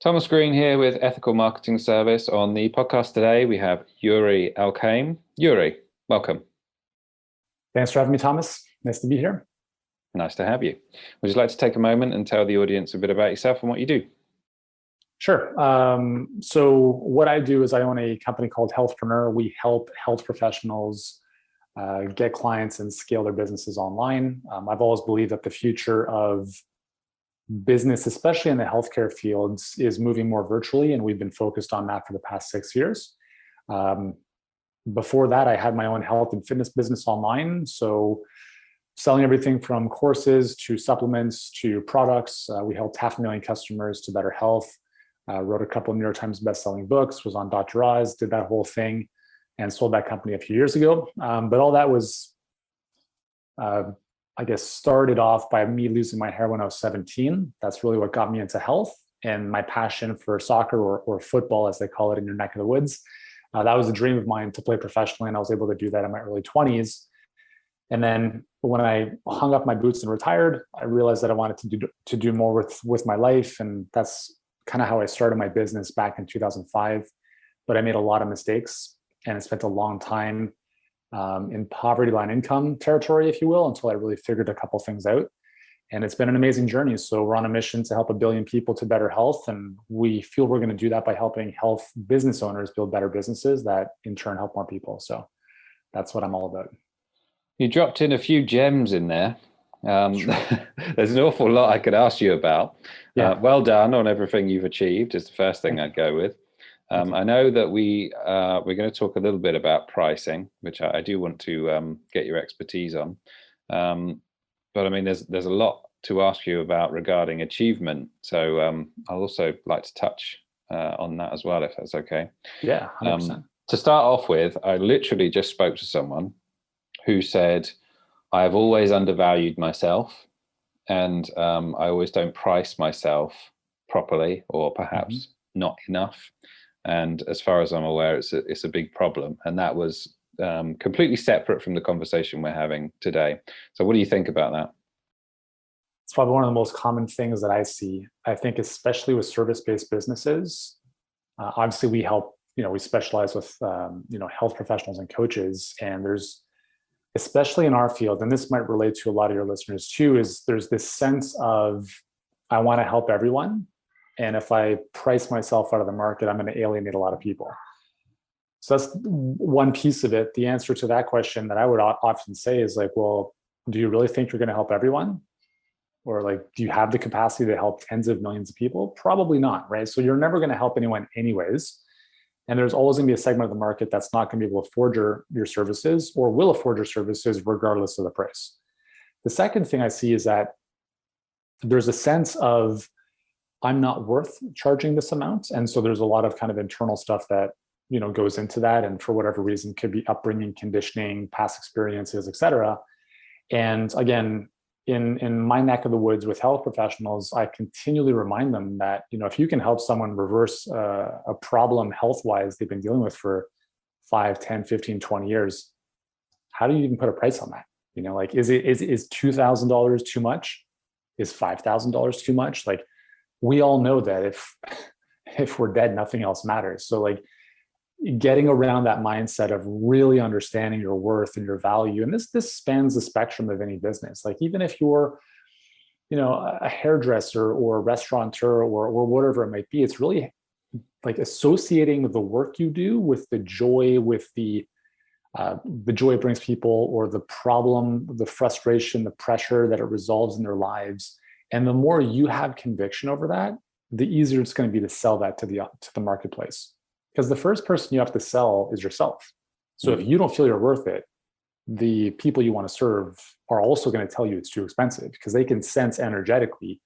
Thomas Green here with Ethical Marketing Service. On the podcast today, we have Yuri Elkaim. Yuri, welcome. Thanks for having me, Thomas. Nice to be here. Nice to have you. Would you like to take a moment and tell the audience a bit about yourself and what you do? Sure. So what I do is I own a company called Healthpreneur. We help health professionals get clients and scale their businesses online. I've always believed that the future of business, especially in the healthcare fields, is moving more virtually, and we've been focused on that for the past 6 years. Before that, I had my own health and fitness business online. So selling everything from courses to supplements to products. We helped 500,000 customers to better health. Wrote a couple of New York Times bestselling books, was on Dr. Oz, did that whole thing, and sold that company a few years ago. But all that was, I guess, started off by me losing my hair when I was 17. That's really what got me into health and my passion for soccer or football, as they call it in your neck of the woods. That was a dream of mine to play professionally, and I was able to do that in my early 20s. And then when I hung up my boots and retired, I realized that I wanted to do more with my life, and that's kind of how I started my business back in 2005. But I made a lot of mistakes, and I spent a long time in poverty line income territory, if you will, until I really figured a couple things out. And it's been an amazing journey. So we're on a mission to help 1 billion people to better health. And we feel we're going to do that by helping health business owners build better businesses that in turn help more people. So that's what I'm all about. You dropped in a few gems in there. Sure. There's an awful lot I could ask you about. Yeah. Well done on everything you've achieved is the first thing I'd go with. I know that we're going to talk a little bit about pricing, which I do want to get your expertise on. But I mean, there's a lot to ask you about regarding achievement. So I'll also like to touch on that as well, if that's okay. Yeah, 100%. To start off with, I literally just spoke to someone who said, I have always undervalued myself, and I always don't price myself properly, or perhaps not enough. And as far as I'm aware, it's a big problem. And that was completely separate from the conversation we're having today. So what do you think about that? It's probably one of the most common things that I see. I think especially with service-based businesses, obviously we help, we specialize with, health professionals and coaches. And there's, especially in our field, and this might relate to a lot of your listeners too, there's this sense of, I want to help everyone. And if I price myself out of the market, I'm going to alienate a lot of people. So that's one piece of it. The answer to that question that I would often say is like, well, do you really think you're going to help everyone? Or like, do you have the capacity to help tens of millions of people? Probably not, right? So you're never going to help anyone anyways. And there's always going to be a segment of the market that's not going to be able to afford your services, or will afford your services regardless of the price. The second thing I see is that there's a sense of, I'm not worth charging this amount. And so there's a lot of kind of internal stuff that, goes into that. And for whatever reason, could be upbringing, conditioning, past experiences, et cetera. And again, in my neck of the woods with health professionals, I continually remind them that, if you can help someone reverse a problem health-wise they've been dealing with for 5, 10, 15, 20 years, how do you even put a price on that? Is $2,000 too much? Is $5,000 too much? Like, we all know that if we're dead, nothing else matters. So like getting around that mindset of really understanding your worth and your value. And this spans the spectrum of any business. Like even if you're, a hairdresser or a restaurateur or whatever it might be, it's really like associating the work you do with the joy, with the joy it brings people, or the problem, the frustration, the pressure that it resolves in their lives. And the more you have conviction over that, the easier it's going to be to sell that to the marketplace. Because the first person you have to sell is yourself. So if you don't feel you're worth it, the people you want to serve are also going to tell you it's too expensive, because they can sense energetically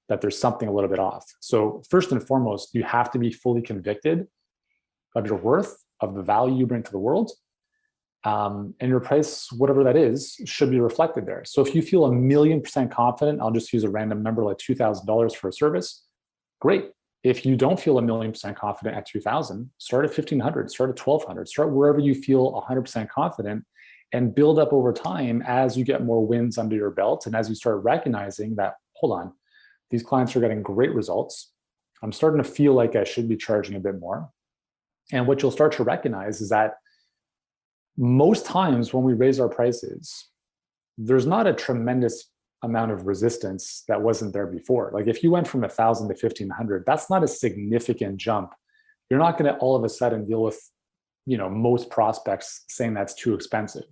that there's something a little bit off. So first and foremost, you have to be fully convicted of your worth, of the value you bring to the world. And your price, whatever that is, should be reflected there. So if you feel 1,000,000% confident, I'll just use a random number like $2,000 for a service, great. If you don't feel 1,000,000% confident at 2,000, start at 1,500, start at 1,200, start wherever you feel 100% confident, and build up over time as you get more wins under your belt. And as you start recognizing that, hold on, these clients are getting great results. I'm starting to feel like I should be charging a bit more. And what you'll start to recognize is that most times when we raise our prices, there's not a tremendous amount of resistance that wasn't there before. Like if you went from 1,000 to 1,500, that's not a significant jump. You're not going to all of a sudden deal with, most prospects saying that's too expensive.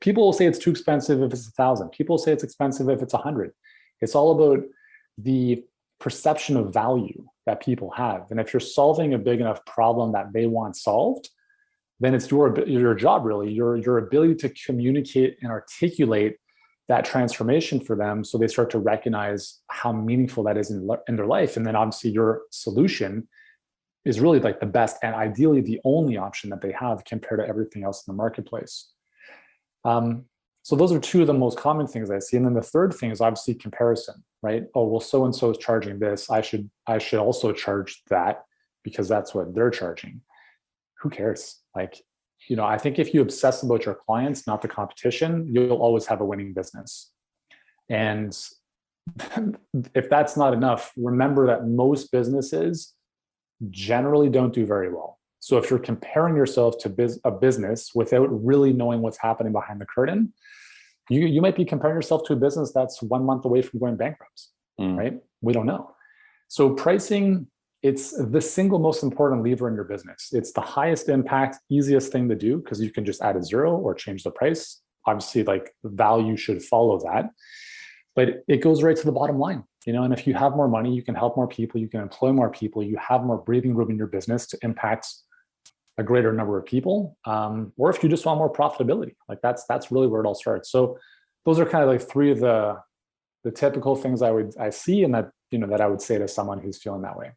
People will say it's too expensive if it's 1,000. People will say it's expensive if it's 100. It's all about the perception of value that people have. And if you're solving a big enough problem that they want solved, then it's your job, really, your ability to communicate and articulate that transformation for them so they start to recognize how meaningful that is in their life. And then obviously your solution is really like the best and ideally the only option that they have compared to everything else in the marketplace. So those are two of the most common things I see. And then the third thing is obviously comparison, right? Oh, well, so-and-so is charging this. I should also charge that because that's what they're charging. Who cares? Like, I think if you obsess about your clients, not the competition, you'll always have a winning business. And if that's not enough, remember that most businesses generally don't do very well. So if you're comparing yourself to a business without really knowing what's happening behind the curtain, you might be comparing yourself to a business that's 1 month away from going bankrupt, right? We don't know. So pricing, it's the single most important lever in your business. It's the highest impact, easiest thing to do because you can just add a zero or change the price. Obviously, like the value should follow that, but it goes right to the bottom line. And if you have more money, you can help more people, you can employ more people, you have more breathing room in your business to impact a greater number of people. Or if you just want more profitability, like that's really where it all starts. So those are kind of like three of the typical things I see and that I would say to someone who's feeling that way.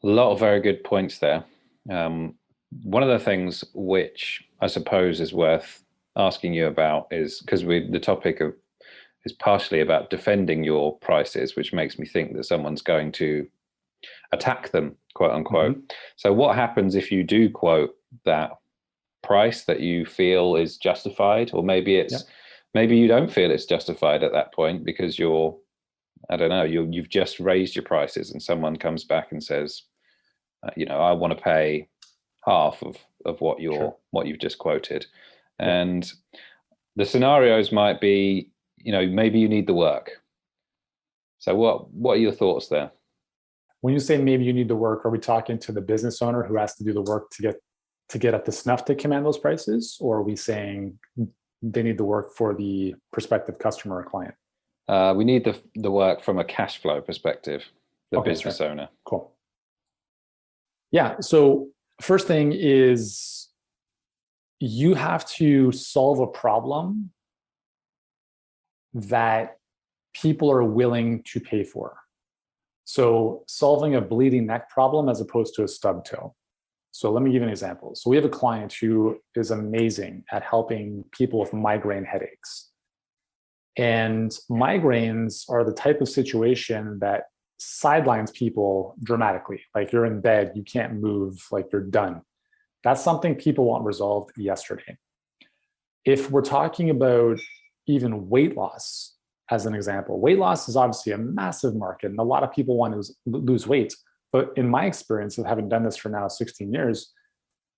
A lot of very good points there. One of the things which I suppose is worth asking you about is because the topic is partially about defending your prices, which makes me think that someone's going to attack them, quote unquote. Mm-hmm. So what happens if you do quote that price that you feel is justified, or maybe maybe you don't feel it's justified at that point because you've just raised your prices and someone comes back and says, I want to pay half of what you've just quoted. And the scenarios might be, maybe you need the work. So what are your thoughts there? When you say maybe you need the work, are we talking to the business owner who has to do the work to get up to snuff to command those prices? Or are we saying they need the work for the prospective customer or client? We need the work from a cash flow perspective, the business owner. Cool. Yeah. So first thing is you have to solve a problem that people are willing to pay for. So solving a bleeding neck problem as opposed to a stub toe. So let me give you an example. So we have a client who is amazing at helping people with migraine headaches. And migraines are the type of situation that sidelines people dramatically. Like you're in bed, you can't move, like you're done. That's something people want resolved yesterday. If we're talking about even weight loss, as an example, weight loss is obviously a massive market and a lot of people want to lose weight. But in my experience of having done this for now 16 years,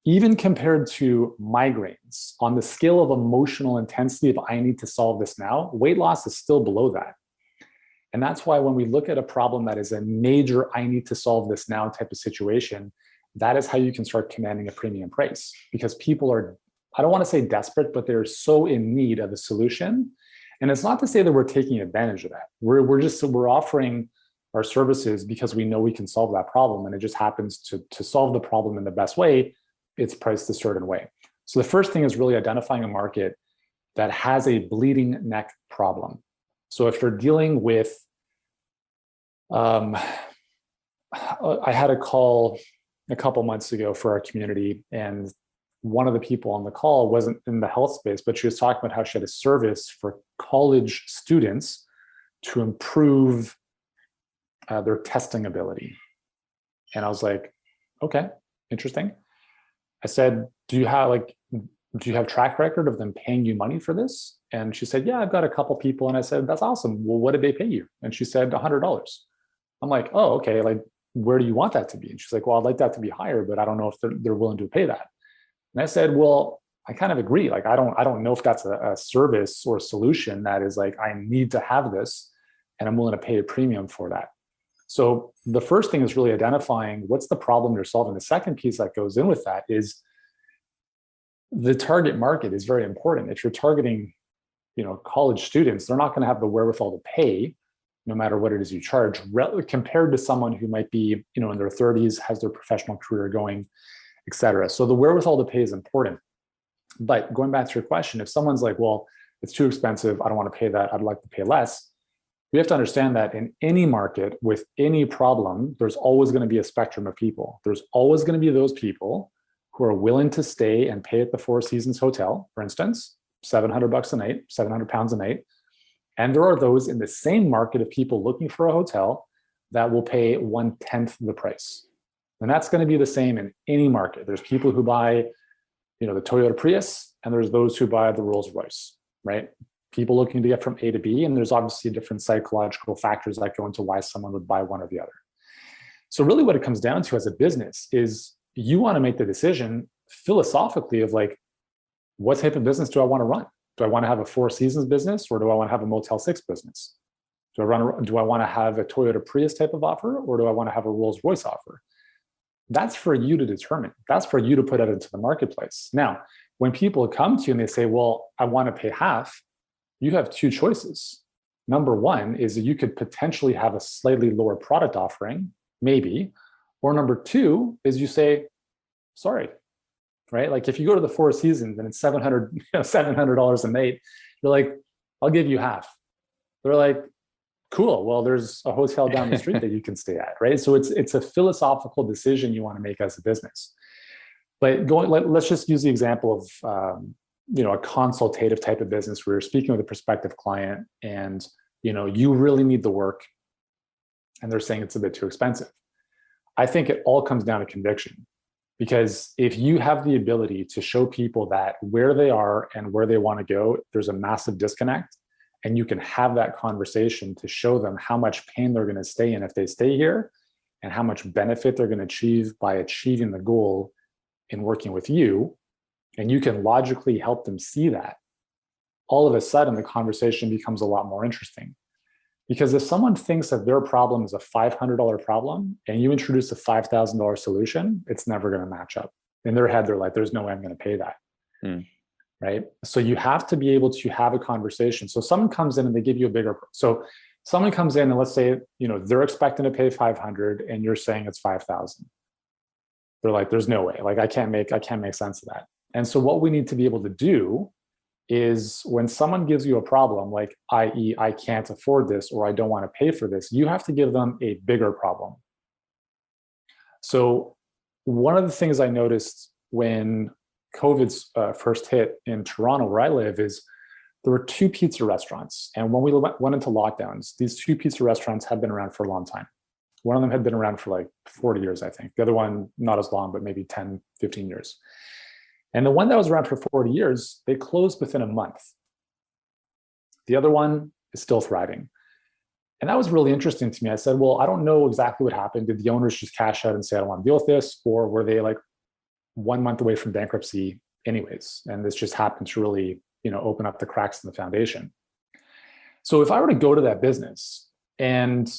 even compared to migraines, on the scale of emotional intensity of I need to solve this now, weight loss is still below that. And that's why when we look at a problem that is a major I need to solve this now type of situation, that is how you can start commanding a premium price, because people are, I don't want to say desperate, but they're so in need of a solution. And it's not to say that we're taking advantage of that. We're offering our services because we know we can solve that problem, and it just happens to solve the problem in the best way. It's priced a certain way. So the first thing is really identifying a market that has a bleeding neck problem. So if you're dealing with, I had a call a couple months ago for our community, and one of the people on the call wasn't in the health space, but she was talking about how she had a service for college students to improve their testing ability. And I was like, okay, interesting. I said, do you have track record of them paying you money for this? And she said, yeah, I've got a couple people. And I said, that's awesome. Well, what did they pay you? And she said, $100. I'm like, oh, okay. Like, where do you want that to be? And she's like, well, I'd like that to be higher, but I don't know if they're willing to pay that. And I said, well, I kind of agree. Like, I don't know if that's a service or a solution that is like, I need to have this and I'm willing to pay a premium for that. So the first thing is really identifying what's the problem you're solving. The second piece that goes in with that is the target market is very important. If you're targeting, college students, they're not going to have the wherewithal to pay no matter what it is you charge, compared to someone who might be, in their 30s, has their professional career going, et cetera. So the wherewithal to pay is important. But going back to your question, if someone's like, well, it's too expensive, I don't want to pay that, I'd like to pay less, we have to understand that in any market with any problem, there's always going to be a spectrum of people. There's always going to be those people who are willing to stay and pay at the Four Seasons Hotel, for instance, $700 a night, 700 pounds a night. And there are those in the same market of people looking for a hotel that will pay 1/10 the price. And that's going to be the same in any market. There's people who buy, the Toyota Prius, and there's those who buy the Rolls Royce, right? People looking to get from A to B, and there's obviously different psychological factors that go into why someone would buy one or the other. So really what it comes down to as a business is you want to make the decision philosophically of like, what type of business do I want to run? Do I want to have a Four Seasons business, or do I want to have a Motel 6 business? Do I want to have a Toyota Prius type of offer, or do I want to have a Rolls Royce offer? That's for you to determine. That's for you to put out into the marketplace. Now, when people come to you and they say, well, I want to pay half, you have two choices. Number one is that you could potentially have a slightly lower product offering, maybe. Or number two is you say, sorry, right? Like if you go to the Four Seasons and it's $700 a night, you're like, I'll give you half. They're like, cool. Well, there's a hotel down the street that you can stay at, right? So it's a philosophical decision you want to make as a business. But let's just use the example of a consultative type of business where you're speaking with a prospective client and you really need the work and they're saying it's a bit too expensive. I think it all comes down to conviction. Because if you have the ability to show people that where they are and where they want to go, there's a massive disconnect, and you can have that conversation to show them how much pain they're going to stay in if they stay here and how much benefit they're going to achieve by achieving the goal in working with you, and you can logically help them see that, all of a sudden the conversation becomes a lot more interesting. Because if someone thinks that their problem is a $500 problem and you introduce a $5,000 solution, it's never going to match up. In their head, they're like, there's no way I'm going to pay that. Right? So you have to be able to have a conversation. So someone comes in and they give you so someone comes in and let's say, they're expecting to pay 500 and you're saying it's 5,000. They're like, there's no way. Like I can't make sense of that. And so what we need to be able to do is when someone gives you a problem, like, i.e., I can't afford this or I don't want to pay for this, you have to give them a bigger problem. So one of the things I noticed when COVID first hit in Toronto, where I live, is there were two pizza restaurants. And when we went into lockdowns, these two pizza restaurants had been around for a long time. One of them had been around for like 40 years, I think. The other one, not as long, but maybe 10, 15 years. And the one that was around for 40 years, they closed within a month. The other one is still thriving. And that was really interesting to me. I said, well, I don't know exactly what happened. Did the owners just cash out and say, I don't want to deal with this? Or were they like 1 month away from bankruptcy anyways? And this just happened to really, open up the cracks in the foundation. So if I were to go to that business and,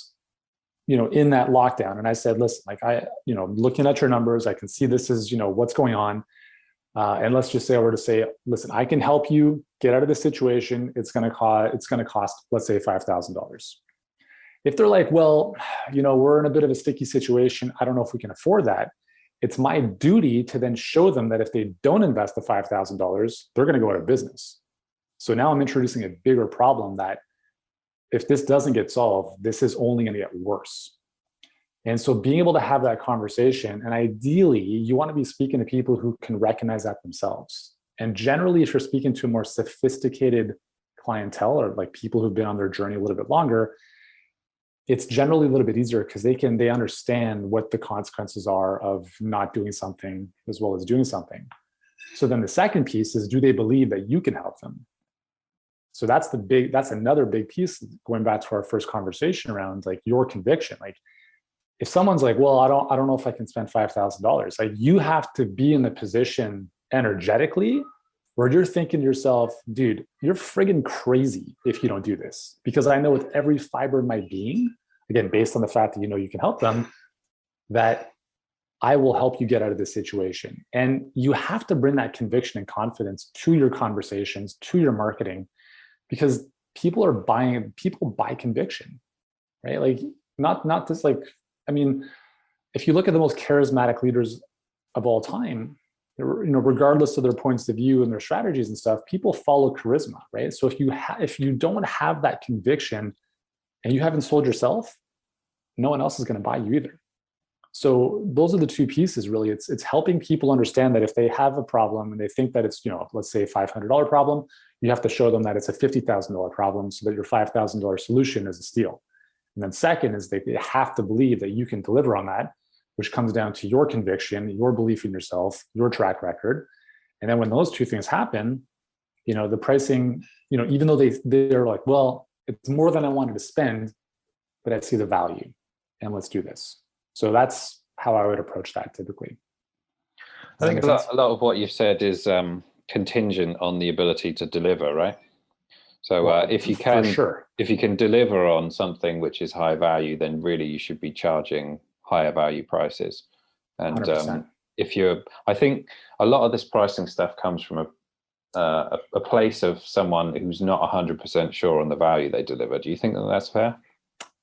in that lockdown, and I said, listen, like looking at your numbers, I can see this is, what's going on. And let's just say I were to say, listen, I can help you get out of this situation. It's going to cost, let's say $5,000. If they're like, well, we're in a bit of a sticky situation, I don't know if we can afford that. It's my duty to then show them that if they don't invest the $5,000, they're going to go out of business. So now I'm introducing a bigger problem that if this doesn't get solved, this is only going to get worse. And so being able to have that conversation, and ideally you want to be speaking to people who can recognize that themselves. And generally, if you're speaking to a more sophisticated clientele or like people who've been on their journey a little bit longer, it's generally a little bit easier because they understand what the consequences are of not doing something as well as doing something. So then the second piece is, do they believe that you can help them? So that's another big piece, going back to our first conversation around like your conviction. Like, if someone's like, well, I don't know if I can spend $5,000, like you have to be in the position energetically where you're thinking to yourself, dude, you're friggin' crazy if you don't do this. Because I know with every fiber of my being, again, based on the fact that you know you can help them, that I will help you get out of this situation. And you have to bring that conviction and confidence to your conversations, to your marketing, because people buy conviction, right? Like not this like, I mean, if you look at the most charismatic leaders of all time, you know, regardless of their points of view and their strategies and stuff, people follow charisma, right? So if you don't have that conviction and you haven't sold yourself, no one else is going to buy you either. So those are the two pieces, really. It's helping people understand that if they have a problem and they think that it's, you know, let's say a $500 problem, you have to show them that it's a $50,000 problem so that your $5,000 solution is a steal. And then second is they have to believe that you can deliver on that, which comes down to your conviction, your belief in yourself, your track record. And then when those two things happen, you know, the pricing, you know, even though they're like, well, it's more than I wanted to spend, but I see the value and let's do this. So that's how I would approach that typically. I think a lot of what you've said is contingent on the ability to deliver, right? So if you can deliver on something which is high value, then really you should be charging higher value prices. And I think a lot of this pricing stuff comes from a place of someone who's not 100% sure on the value they deliver. Do you think that that's fair?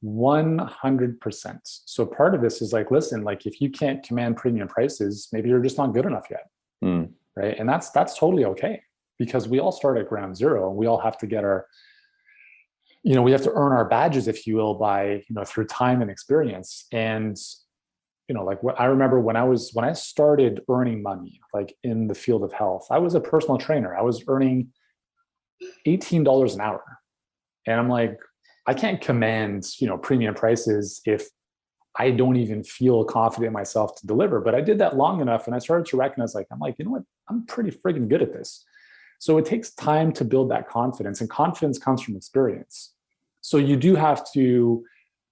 100%. So part of this is like, listen, like if you can't command premium prices, maybe you're just not good enough yet, right? And that's totally okay, because we all start at ground zero and we all have to get our, you know, we have to earn our badges, if you will, by, you know, through time and experience. And, you know, like what I remember when I started earning money, like in the field of health, I was a personal trainer. I was earning $18 an hour. And I'm like, I can't command, you know, premium prices if I don't even feel confident in myself to deliver. But I did that long enough and I started to recognize, like, I'm like, you know what, I'm pretty friggin' good at this. So it takes time to build that confidence, and confidence comes from experience. So you do have to,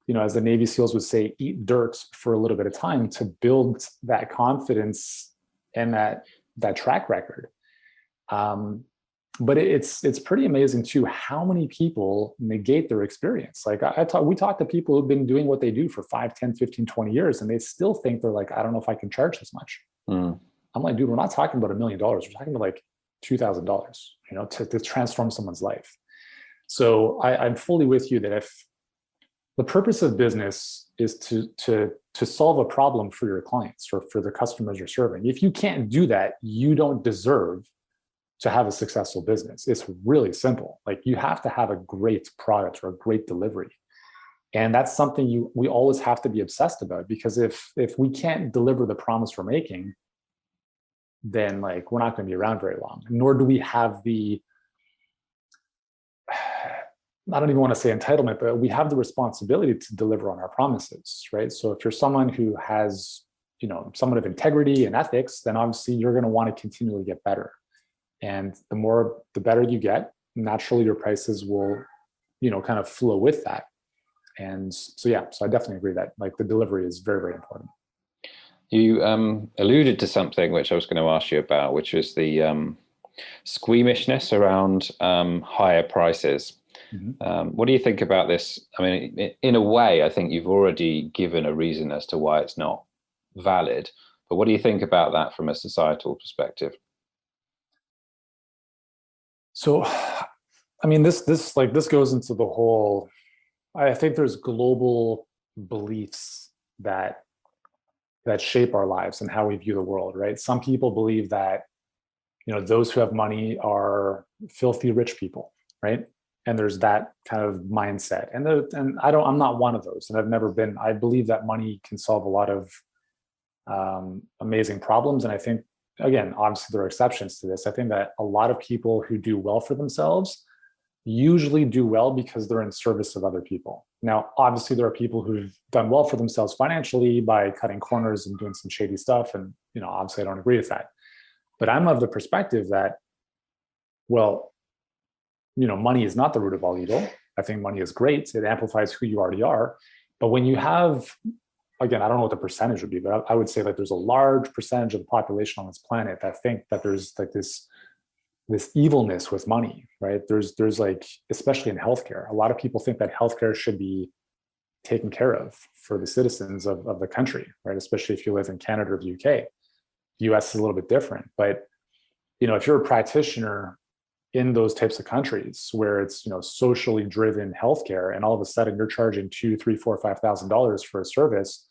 you know, as the Navy SEALs would say, eat dirt for a little bit of time to build that confidence and that track record. But it's pretty amazing too how many people negate their experience. Like we talk to people who've been doing what they do for 5, 10, 15, 20 years, and they still think they're like, I don't know if I can charge this much. I'm like, dude, we're not talking about $1 million. We're talking about like $2,000, you know, to transform someone's life. So I'm fully with you that if the purpose of business is to solve a problem for your clients or for the customers you're serving, if you can't do that, you don't deserve to have a successful business. It's really simple. Like you have to have a great product or a great delivery. And that's something we always have to be obsessed about, because if we can't deliver the promise we're making, then like we're not going to be around very long. Nor do we have the, I don't even want to say entitlement, but we have the responsibility to deliver on our promises, right? So if you're someone who has, you know, somewhat of integrity and ethics, then obviously you're going to want to continually get better. And the better you get, naturally your prices will, you know, kind of flow with that. And so, yeah, so I definitely agree that like the delivery is very, very important. You alluded to something which I was going to ask you about, which is the squeamishness around higher prices. What do you think about this? I mean, in a way, I think you've already given a reason as to why it's not valid. But what do you think about that from a societal perspective? So, I mean, this goes into the whole, I think there's global beliefs that shape our lives and how we view the world, right? Some people believe that, you know, those who have money are filthy rich people, right? And there's that kind of mindset. And I'm not one of those, and I've never been. I believe that money can solve a lot of amazing problems. And I think, again, obviously there are exceptions to this. I think that a lot of people who do well for themselves usually do well because they're in service of other people. Now, obviously there are people who've done well for themselves financially by cutting corners and doing some shady stuff. And, you know, obviously I don't agree with that. But I'm of the perspective that, well, you know, money is not the root of all evil. I think money is great. It amplifies who you already are. But when you have again, I don't know what the percentage would be, but I would say like there's a large percentage of the population on this planet that think that there's like this evilness with money, right? There's like, especially in healthcare, a lot of people think that healthcare should be taken care of for the citizens of the country, right? Especially if you live in Canada or the UK. The US is a little bit different, but if you're a practitioner in those types of countries where it's socially driven healthcare, and all of a sudden you're charging $2, $3, $4, $5,000 for a service,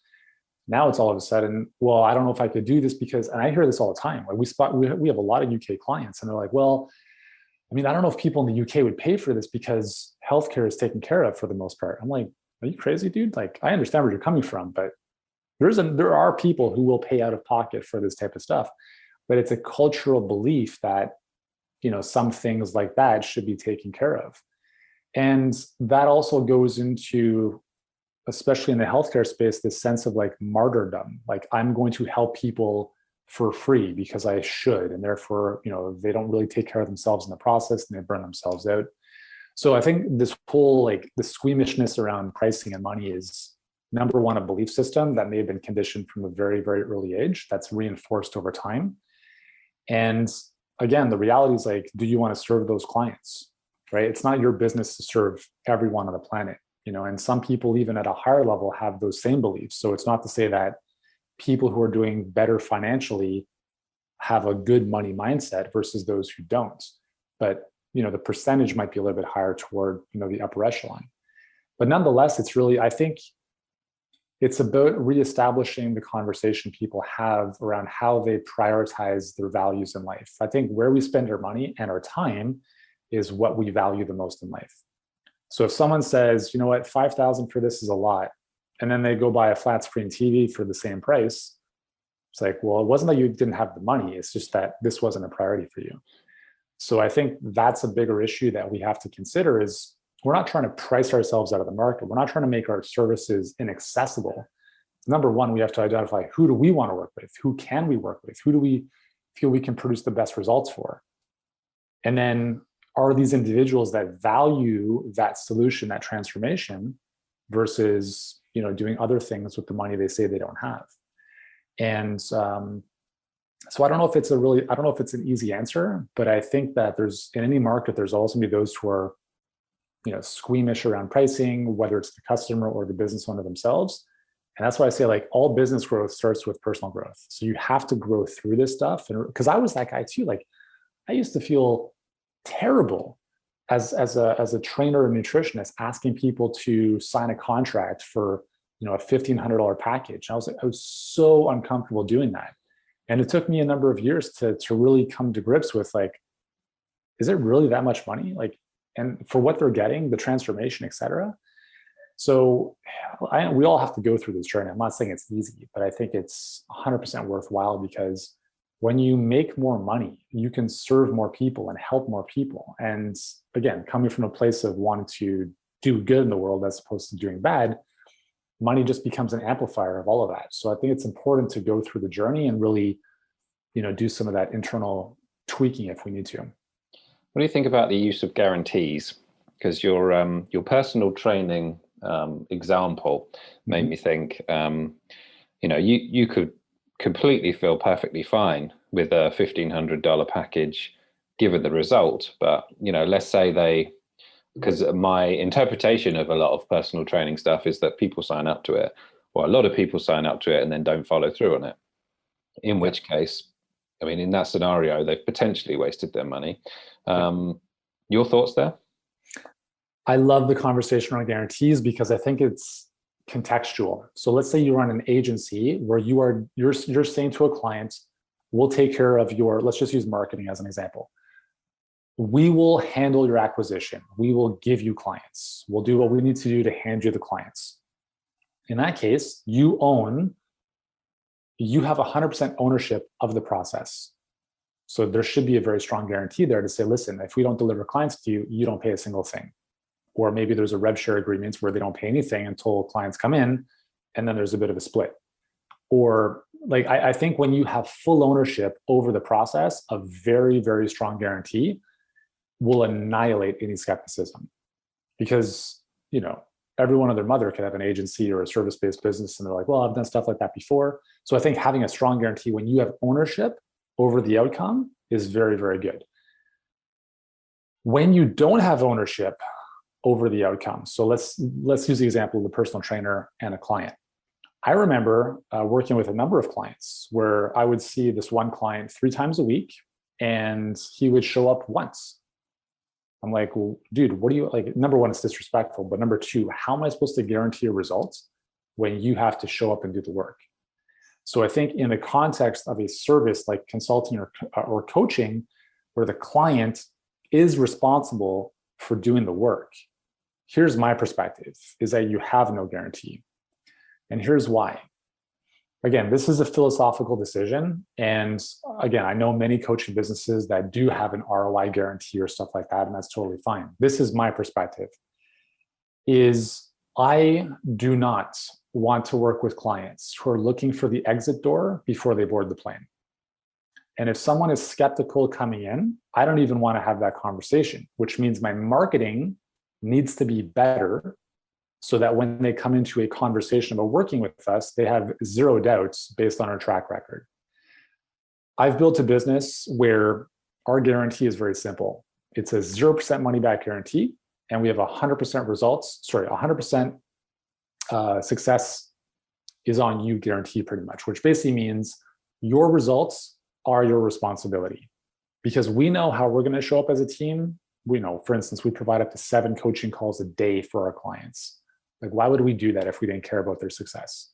now it's all of a sudden, well, I don't know if I could do this because, and I hear this all the time. Like we have a lot of UK clients, and they're like, well, I mean, I don't know if people in the UK would pay for this because healthcare is taken care of for the most part. I'm like, are you crazy, dude? Like, I understand where you're coming from, but there are people who will pay out of pocket for this type of stuff. But it's a cultural belief that some things like that should be taken care of. And that also goes into, especially in the healthcare space, this sense of like martyrdom. Like, I'm going to help people for free because I should. And therefore, they don't really take care of themselves in the process and they burn themselves out. So I think this whole, like, the squeamishness around pricing and money is, number one, a belief system that may have been conditioned from a very, very early age that's reinforced over time. And again, the reality is, like, do you want to serve those clients, right? It's not your business to serve everyone on the planet, and some people, even at a higher level, have those same beliefs. So it's not to say that people who are doing better financially have a good money mindset versus those who don't. But, the percentage might be a little bit higher toward, the upper echelon. But nonetheless, it's really, I think it's about reestablishing the conversation people have around how they prioritize their values in life. I think where we spend our money and our time is what we value the most in life. So if someone says, you know what, 5,000 for this is a lot, and then they go buy a flat screen TV for the same price, it's like, well, it wasn't that you didn't have the money, it's just that this wasn't a priority for you. So I think that's a bigger issue that we have to consider is, we're not trying to price ourselves out of the market. We're not trying to make our services inaccessible. Number one, we have to identify, who do we want to work with? Who can we work with? Who do we feel we can produce the best results for? And then, are these individuals that value that solution, that transformation, versus doing other things with the money they say they don't have? And so I don't know if it's an easy answer, but I think that there's, in any market, there's always going to be those who are squeamish around pricing, whether it's the customer or the business owner themselves. And that's why I say, like, all business growth starts with personal growth. So you have to grow through this stuff. And because I was that guy too, like, I used to feel terrible as a trainer and nutritionist asking people to sign a contract for a $1,500 package. I was so uncomfortable doing that. And it took me a number of years to really come to grips with, like, is it really that much money? Like, and for what they're getting, the transformation, et cetera. So we all have to go through this journey. I'm not saying it's easy, but I think it's 100% worthwhile, because when you make more money, you can serve more people and help more people. And again, coming from a place of wanting to do good in the world as opposed to doing bad, money just becomes an amplifier of all of that. So I think it's important to go through the journey and really, do some of that internal tweaking if we need to. What do you think about the use of guarantees? Because your personal training example made me think, you could completely feel perfectly fine with a $1,500 package given the result. But, let's say because my interpretation of a lot of personal training stuff is that people sign up to it, or a lot of people sign up to it and then don't follow through on it. In which case, in that scenario, they've potentially wasted their money. Your thoughts there? I love the conversation around guarantees because I think it's contextual. So let's say you run an agency where you're saying to a client, we'll take care of let's just use marketing as an example. We will handle your acquisition. We will give you clients. We'll do what we need to do to hand you the clients. In that case, you have 100% ownership of the process. So there should be a very strong guarantee there to say, listen, if we don't deliver clients to you, you don't pay a single thing. Or maybe there's a rev share agreement where they don't pay anything until clients come in, and then there's a bit of a split. Or like, I think when you have full ownership over the process, a very, very strong guarantee will annihilate any skepticism. Because, everyone and their mother could have an agency or a service-based business, and they're like, well, I've done stuff like that before. So I think having a strong guarantee when you have ownership over the outcome is very, very good. When you don't have ownership over the outcome, so let's use the example of the personal trainer and a client. I remember working with a number of clients where I would see this one client 3 times a week, and he would show up once. I'm like, well, dude, what do you like? Number one, it's disrespectful. But number two, how am I supposed to guarantee a result when you have to show up and do the work? So I think in the context of a service like consulting or coaching, where the client is responsible for doing the work, here's my perspective, is that you have no guarantee. And here's why. Again, this is a philosophical decision. And again, I know many coaching businesses that do have an ROI guarantee or stuff like that, and that's totally fine. This is my perspective, is I do not want to work with clients who are looking for the exit door before they board the plane. And if someone is skeptical coming in, I don't even want to have that conversation, which means my marketing needs to be better so that when they come into a conversation about working with us, they have 0 doubts based on our track record. I've built a business where our guarantee is very simple. It's a 0% money back guarantee, and we have 100% results. 100% success is on you guarantee pretty much, which basically means your results are your responsibility, because we know how we're going to show up as a team. We know, for instance, we provide up to 7 coaching calls a day for our clients. Like, why would we do that if we didn't care about their success?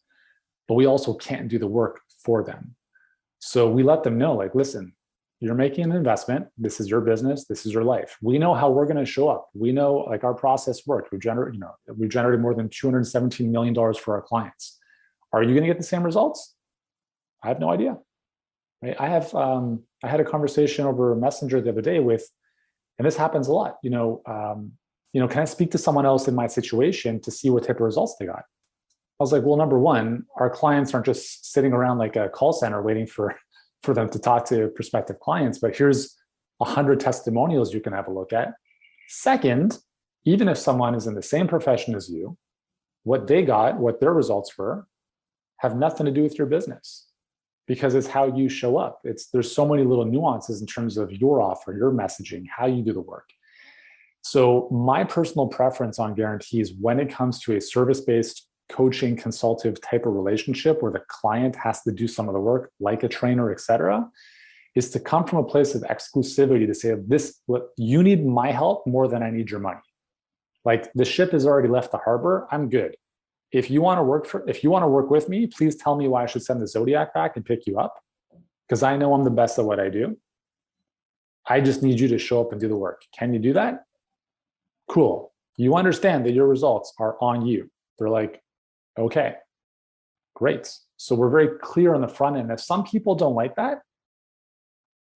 But we also can't do the work for them. So we let them know, like, listen, you're making an investment. This is your business. This is your life. We know how we're going to show up. We know, like, our process worked. We've generated more than $217 million for our clients. Are you going to get the same results? I have no idea. Right? I had a conversation over Messenger the other day with, and this happens a lot, can I speak to someone else in my situation to see what type of results they got? I was like, well, number one, our clients aren't just sitting around like a call center waiting for them to talk to prospective clients, but here's 100 testimonials you can have a look at. Second, even if someone is in the same profession as you, what they got, what their results were, have nothing to do with your business, because it's how you show up. There's so many little nuances in terms of your offer, your messaging, how you do the work. So my personal preference on guarantees when it comes to a service-based coaching consultative type of relationship where the client has to do some of the work, like a trainer, et cetera, is to come from a place of exclusivity to say, you need my help more than I need your money. Like, the ship has already left the harbor. I'm good. If you want to work with me, please tell me why I should send the Zodiac back and pick you up, because I know I'm the best at what I do. I just need you to show up and do the work. Can you do that? Cool. You understand that your results are on you. They're like, okay, great. So we're very clear on the front end. If some people don't like that,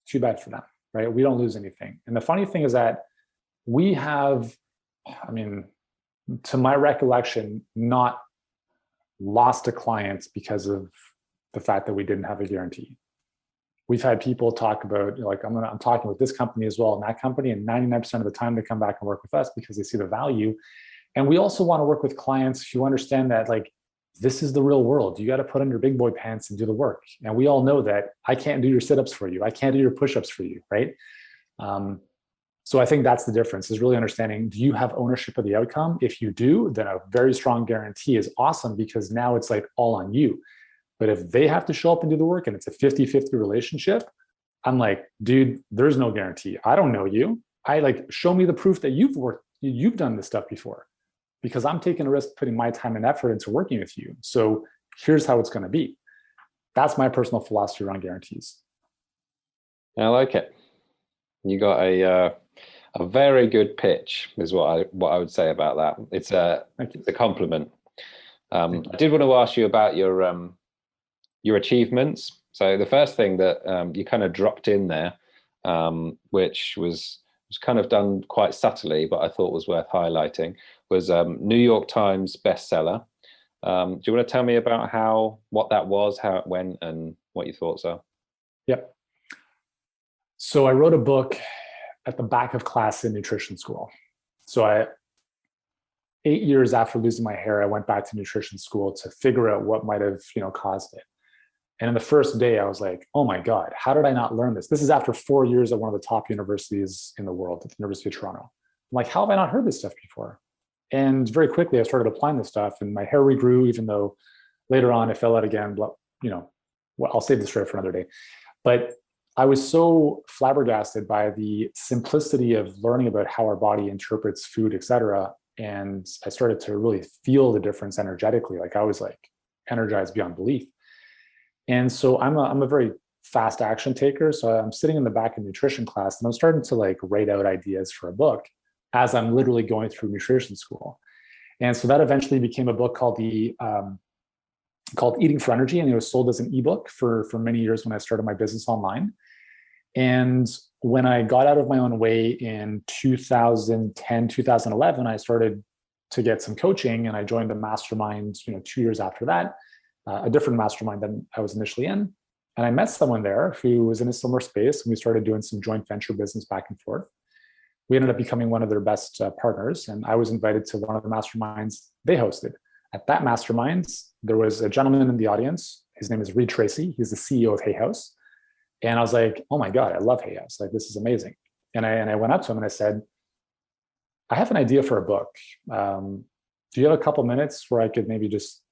too bad for them, right? We don't lose anything. And the funny thing is that we have, to my recollection, not lost a client because of the fact that we didn't have a guarantee. We've had people talk about, like, I'm talking with this company as well, and that company, and 99% of the time they come back and work with us because they see the value. And we also want to work with clients who understand that, like, this is the real world. You got to put on your big boy pants and do the work. And we all know that I can't do your sit-ups for you. I can't do your push-ups for you, right? So I think that's the difference, is really understanding, do you have ownership of the outcome? If you do, then a very strong guarantee is awesome, because now it's like all on you. But if they have to show up and do the work and it's a 50-50 relationship, I'm like, dude, there's no guarantee. I don't know you. Show me the proof that you've done this stuff before, because I'm taking a risk putting my time and effort into working with you. So here's how it's going to be. That's my personal philosophy around guarantees. I like it. You got a very good pitch, is what I would say about that. It's a compliment. I did want to ask you about your achievements. So the first thing that you kind of dropped in there, which was kind of done quite subtly, but I thought was worth highlighting, was New York Times bestseller. Do you want to tell me about what that was, how it went, and what your thoughts are? Yep. So I wrote a book at the back of class in nutrition school. So 8 years after losing my hair, I went back to nutrition school to figure out what might have, caused it. And in the first day, I was like, oh my God, how did I not learn this? This is after 4 years at one of the top universities in the world, at the University of Toronto. I'm like, how have I not heard this stuff before? And very quickly, I started applying this stuff, and my hair regrew, even though later on it fell out again. Well, I'll save this story for another day. But I was so flabbergasted by the simplicity of learning about how our body interprets food, et cetera. And I started to really feel the difference energetically. Like I was like energized beyond belief. And so I'm a very fast action taker. So I'm sitting in the back of nutrition class and I'm starting to like write out ideas for a book as I'm literally going through nutrition school. And so that eventually became a book called Eating for Energy. And it was sold as an ebook for many years when I started my business online. And when I got out of my own way in 2010, 2011, I started to get some coaching and I joined a mastermind, 2 years after that, a different mastermind than I was initially in. And I met someone there who was in a similar space, and we started doing some joint venture business back and forth. We ended up becoming one of their best partners, and I was invited to one of the masterminds they hosted. At that mastermind, there was a gentleman in the audience. His name is Reed Tracy. He's the CEO of Hay House. And I was like, oh my God, I love Hay House. Like, this is amazing. And I went up to him and I said, I have an idea for a book. Do you have a couple minutes where I could maybe just,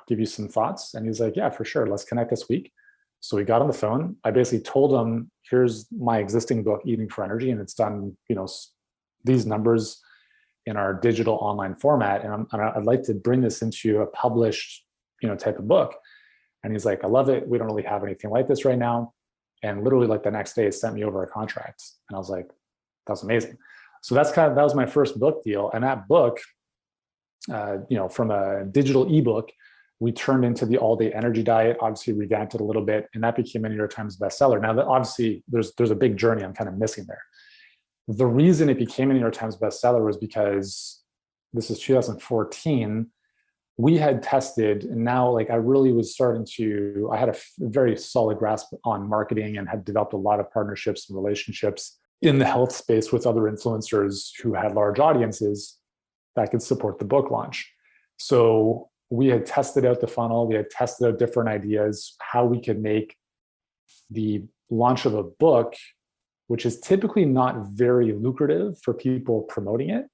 give you some thoughts? And he's like, yeah, for sure. Let's connect this week. So we got on the phone. I basically told him, here's my existing book, Eating for Energy. And it's done, these numbers in our digital online format. And I'd like to bring this into a published, type of book. And he's like, I love it. We don't really have anything like this right now. And literally like the next day, it sent me over a contract. And I was like, that's amazing. So that was my first book deal. And that book, from a digital ebook, we turned into the all-day energy diet, obviously revamped it a little bit, and that became a New York Times bestseller. Now, obviously, there's a big journey I'm kind of missing there. The reason it became a New York Times bestseller was because this is 2014. We had tested, and now like I really was I had a very solid grasp on marketing and had developed a lot of partnerships and relationships in the health space with other influencers who had large audiences that could support the book launch. So we had tested out the funnel. We had tested out different ideas, how we could make the launch of a book, which is typically not very lucrative for people promoting it,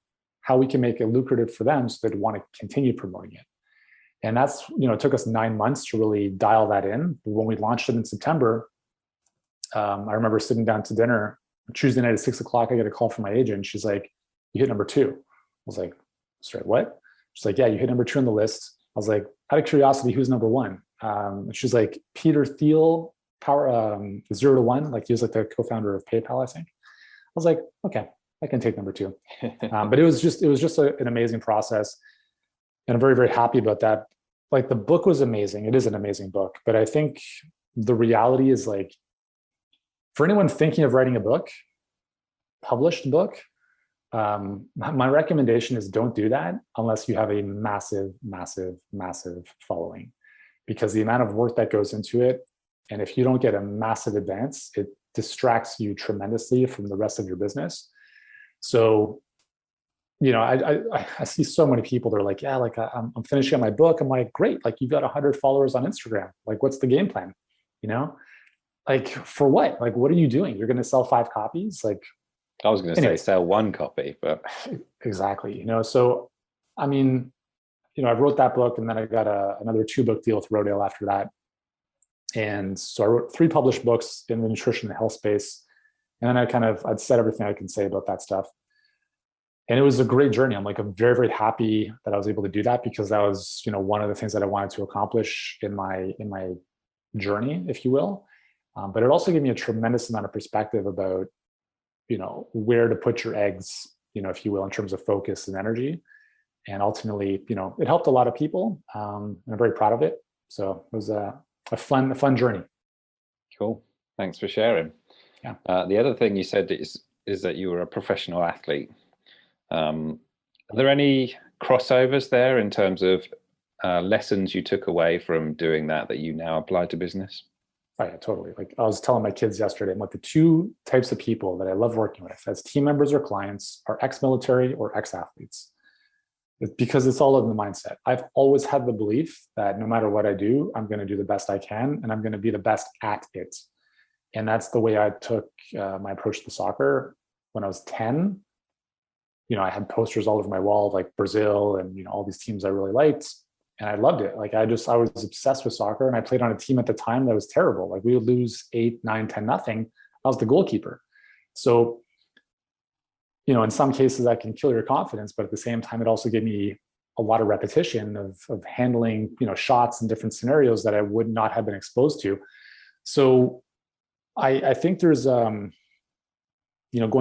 how we can make it lucrative for them so they'd want to continue promoting it. And that's, it took us 9 months to really dial that in. But when we launched it in September, I remember sitting down to dinner Tuesday night at 6:00. I get a call from my agent. She's like, you hit number 2. I was like, sorry, what? She's like, yeah, you hit number 2 on the list. I was like, out of curiosity, who's number 1? And she's like, Peter Thiel, 0 to 1. Like he was like the co-founder of PayPal, I think. I was like, okay, I can take number 2. But it was just an amazing process. And I'm very, very happy about that. Like the book was amazing. It is an amazing book. But I think the reality is like, for anyone thinking of writing a book, published book, my recommendation is don't do that unless you have a massive, massive, massive following, because the amount of work that goes into it, and if you don't get a massive advance, it distracts you tremendously from the rest of your business. So, I see so many people, they're like, yeah, like I'm finishing my book. I'm like, great. Like you've got 100 followers on Instagram. Like, what's the game plan? Like for what? Like, what are you doing? You're going to sell 5 copies? Like, I was going to say sell 1 copy, but exactly. So, I mean, I wrote that book, and then I got another 2-book deal with Rodale after that. And so I wrote 3 published books in the nutrition and health space. And then I'd said everything I can say about that stuff. And it was a great journey. I'm very, very happy that I was able to do that, because that was, one of the things that I wanted to accomplish in my journey, if you will. But it also gave me a tremendous amount of perspective about, where to put your eggs, if you will, in terms of focus and energy. And ultimately, it helped a lot of people. And I'm very proud of it. So it was a fun journey. Cool. Thanks for sharing. Yeah. The other thing you said is that you were a professional athlete. Are there any crossovers there in terms of lessons you took away from doing that you now apply to business? Oh, yeah, totally. Like I was telling my kids yesterday, I'm like, the 2 types of people that I love working with as team members or clients are ex-military or ex-athletes. It's because it's all in the mindset. I've always had the belief that no matter what I do, I'm going to do the best I can, and I'm going to be the best at it. And that's the way I took my approach to soccer. When I was 10, I had posters all over my wall, like Brazil and, all these teams I really liked. And I loved it. Like I was obsessed with soccer, and I played on a team at the time that was terrible. Like we would lose 8, 9, 10, nothing. I was the goalkeeper. So, in some cases that can kill your confidence, but at the same time, it also gave me a lot of repetition of handling, shots in different scenarios that I would not have been exposed to. So I think there's, going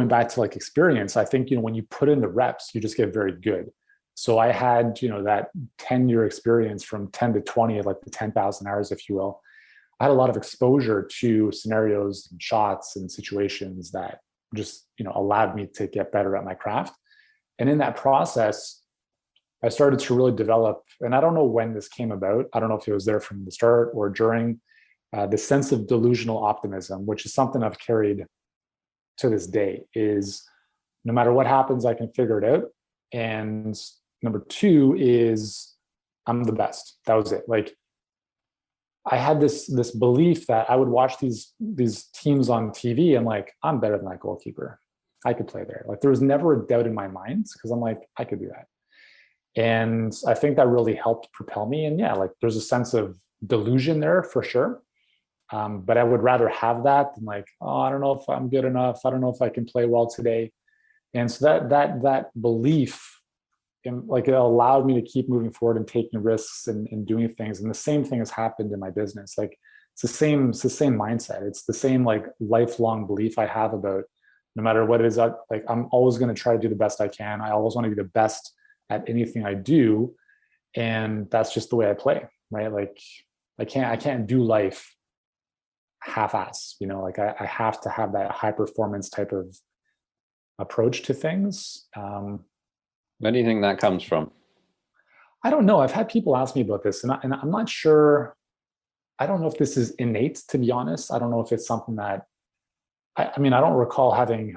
back to like experience, I think, when you put in the reps, you just get very good. So I had, that 10-year experience from 10 to 20, like the 10,000 hours, if you will. I had a lot of exposure to scenarios and shots and situations that just, allowed me to get better at my craft. And in that process, I started to really develop, and I don't know when this came about. I don't know if it was there from the start or during, the sense of delusional optimism, which is something I've carried to this day, is no matter what happens, I can figure it out. And number 2 is I'm the best. That was it. Like I had this belief that I would watch these teams on TV. I'm like, I'm better than that goalkeeper. I could play there. Like there was never a doubt in my mind because I'm like, I could do that. And I think that really helped propel me. And yeah, like there's a sense of delusion there for sure. But I would rather have that than like, oh, I don't know if I'm good enough. I don't know if I can play well today. And so that belief, like it allowed me to keep moving forward and taking risks and doing things. And the same thing has happened in my business. Like it's the same mindset. It's the same like lifelong belief I have about no matter what it is, like I'm always going to try to do the best I can. I always want to be the best at anything I do. And that's just the way I play, right? Like I can't do life half-ass, like I have to have that high performance type of approach to things. Where do you think that comes from? I don't know. I've had people ask me about this, and I'm not sure. I don't know if this is innate, to be honest. I don't know if it's something that, I mean, I don't recall having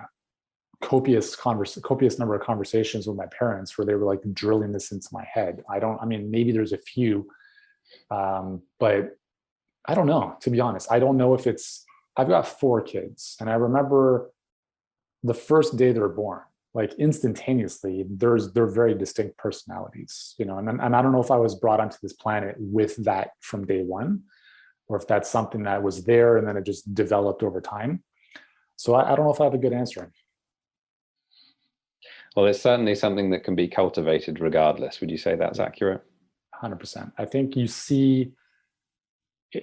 copious number of conversations with my parents where they were like drilling this into my head. Maybe there's a few, but I don't know, to be honest. I don't know if I've got 4 kids, and I remember the first day they were born, like instantaneously, they're very distinct personalities, and I don't know if I was brought onto this planet with that from day one, or if that's something that was there and then it just developed over time. So I don't know if I have a good answer. Well, it's certainly something that can be cultivated regardless. Would you say that's accurate? 100%. I think you see,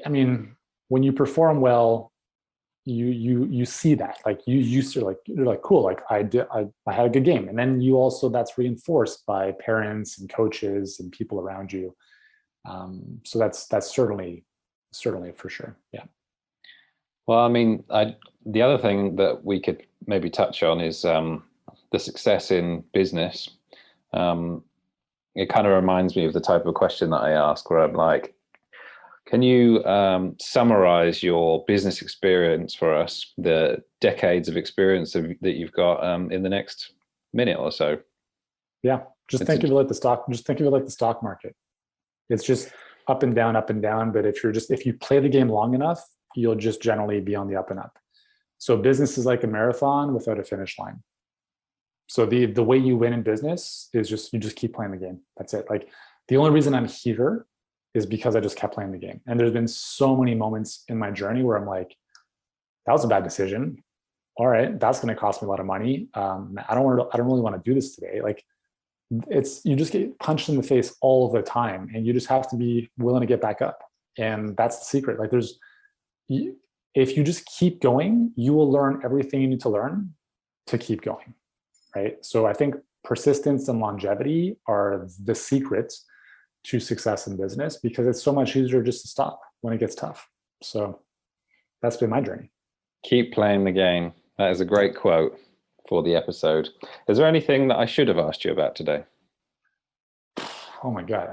when you perform well, you see that, like you're like, cool, like I had a good game. And then you also, that's reinforced by parents and coaches and people around you. So that's certainly for sure. Yeah. Well, the other thing that we could maybe touch on is the success in business. It kind of reminds me of the type of question that I ask where I'm like, can you summarize your business experience for us, the decades of experience that you've got in the next minute or so? Yeah, think of it like the stock market. It's just up and down, but if you play the game long enough, you'll just generally be on the up and up. So business is like a marathon without a finish line. So the way you win in business is you just keep playing the game. That's it. Like the only reason I'm here is because I just kept playing the game. And there's been so many moments in my journey where I'm like, that was a bad decision. All right, that's going to cost me a lot of money. I don't really want to do this today. Like you just get punched in the face all the time, and you just have to be willing to get back up. And that's the secret. Like if you just keep going, you will learn everything you need to learn to keep going. Right. So I think persistence and longevity are the secrets to success in business, because it's so much easier just to stop when it gets tough. So that's been my journey. Keep playing the game. That is a great quote for the episode. Is there anything that I should have asked you about today? Oh my God.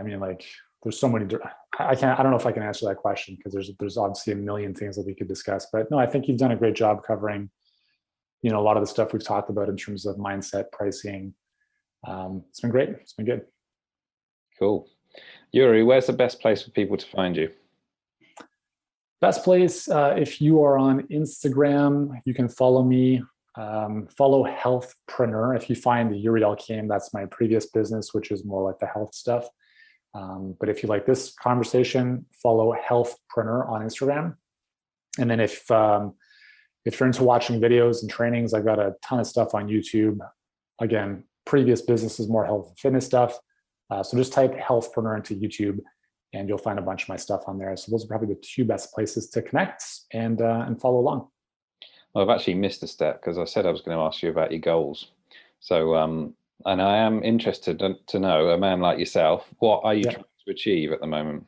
There's so many, I don't know if I can answer that question, because there's obviously a million things that we could discuss, but no, I think you've done a great job covering, a lot of the stuff we've talked about in terms of mindset, pricing. It's been great. It's been good. Cool. Yuri, where's the best place for people to find you? Best place, if you are on Instagram, you can follow me. Follow Healthpreneur. If you find the Yuri Elkaim, that's my previous business, which is more like the health stuff. But if you like this conversation, follow Healthpreneur on Instagram. And then if you're into watching videos and trainings, I've got a ton of stuff on YouTube. Again, previous business is more health and fitness stuff. So just type Healthpreneur into YouTube and you'll find a bunch of my stuff on there. So those are probably the two best places to connect and follow along. Well, I've actually missed a step because I said I was going to ask you about your goals. So, and I am interested to know, a man like yourself, what are you trying to achieve at the moment?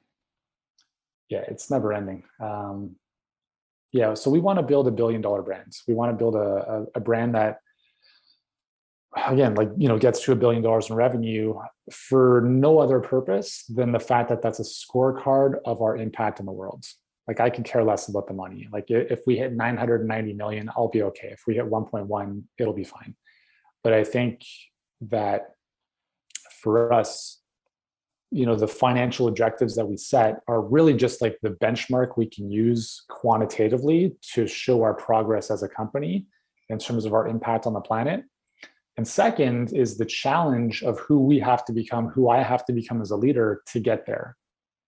Yeah, it's never ending. So we want to build $1 billion brand. We want to build a brand that, again, gets to $1 billion in revenue for no other purpose than the fact that that's a scorecard of our impact in the world. Like, I could care less about the money. Like, if we hit 990 million, I'll be okay. If we hit 1.1, it'll be fine. But I think that for us, the financial objectives that we set are really just like the benchmark we can use quantitatively to show our progress as a company in terms of our impact on the planet. And second is the challenge of who we have to become, who I have to become as a leader to get there.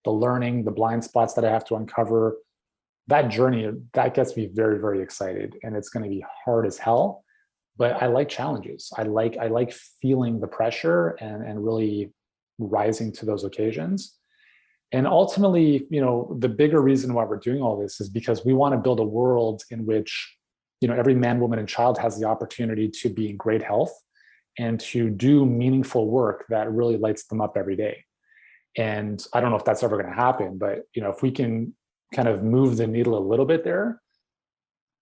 The learning, the blind spots that I have to uncover, that journey, that gets me very, very excited. And it's going to be hard as hell, but I like challenges. I like feeling the pressure and really rising to those occasions. And ultimately, the bigger reason why we're doing all this is because we want to build a world in which, every man, woman, and child has the opportunity to be in great health and to do meaningful work that really lights them up every day. And I don't know if that's ever going to happen, but if we can kind of move the needle a little bit there,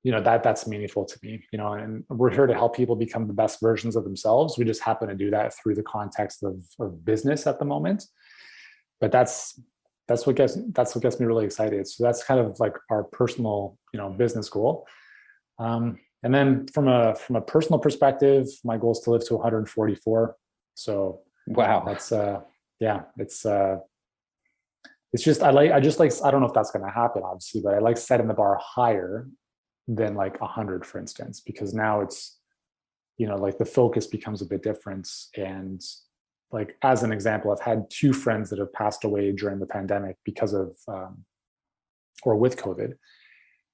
that's meaningful to me. And we're here to help people become the best versions of themselves. We just happen to do that through the context of business at the moment. But that's what gets me really excited. So that's kind of like our personal, business goal. And then from a personal perspective, my goal is to live to 144. So wow, that's it's just I don't know if that's going to happen, obviously, but I like setting the bar higher than like 100, for instance, because now it's, like the focus becomes a bit different. And like, as an example, I've had 2 friends that have passed away during the pandemic because of or with COVID,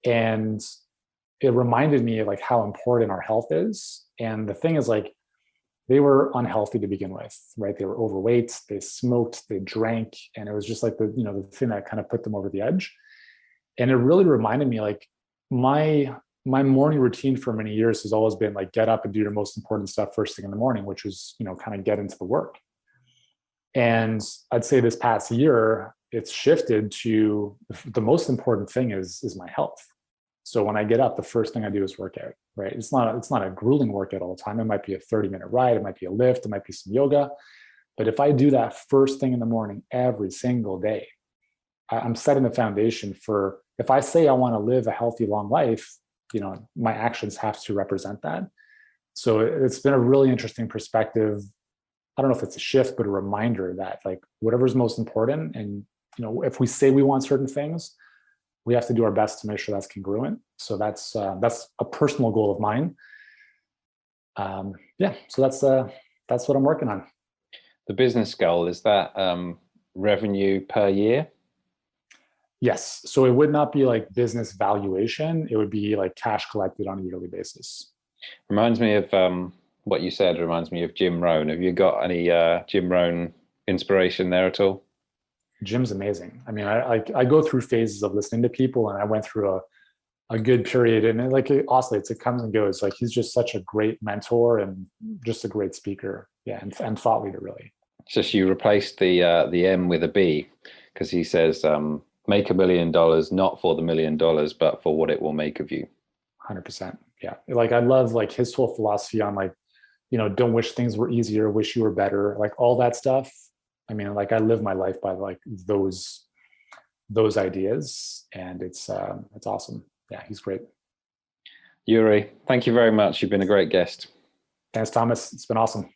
and it reminded me of like how important our health is. And the thing is, like, they were unhealthy to begin with, right? They were overweight, they smoked, they drank, and it was just like the thing that kind of put them over the edge. And it really reminded me, like, my morning routine for many years has always been like, get up and do your most important stuff first thing in the morning, which is, kind of get into the work. And I'd say this past year, it's shifted to the most important thing is my health. So when I get up, the first thing I do is work out, right? It's not a grueling workout all the time. It might be a 30-minute ride. It might be a lift. It might be some yoga. But if I do that first thing in the morning, every single day, I'm setting the foundation for, if I say I want to live a healthy, long life, my actions have to represent that. So it's been a really interesting perspective. I don't know if it's a shift, but a reminder that, like, whatever's most important, and, if we say we want certain things, we have to do our best to make sure that's congruent. So that's a personal goal of mine. So that's what I'm working on. The business goal, is that revenue per year? Yes. So it would not be like business valuation. It would be like cash collected on a yearly basis. Reminds me of what you said, reminds me of Jim Rohn. Have you got any Jim Rohn inspiration there at all? Jim's amazing. I mean, I go through phases of listening to people, and I went through a good period, and it oscillates, it comes and goes. Like, he's just such a great mentor and just a great speaker. Yeah. And thought leader, really. It's just, you replaced the M with a B, because he says, make $1 million, not for the $1 million, but for what it will make of you. 100%. Yeah. Like, I love like his whole philosophy on, like, don't wish things were easier, wish you were better, like all that stuff. I mean, like, I live my life by like those ideas, and it's awesome. Yeah, he's great. Yuri, thank you very much. You've been a great guest. Thanks, Thomas. It's been awesome.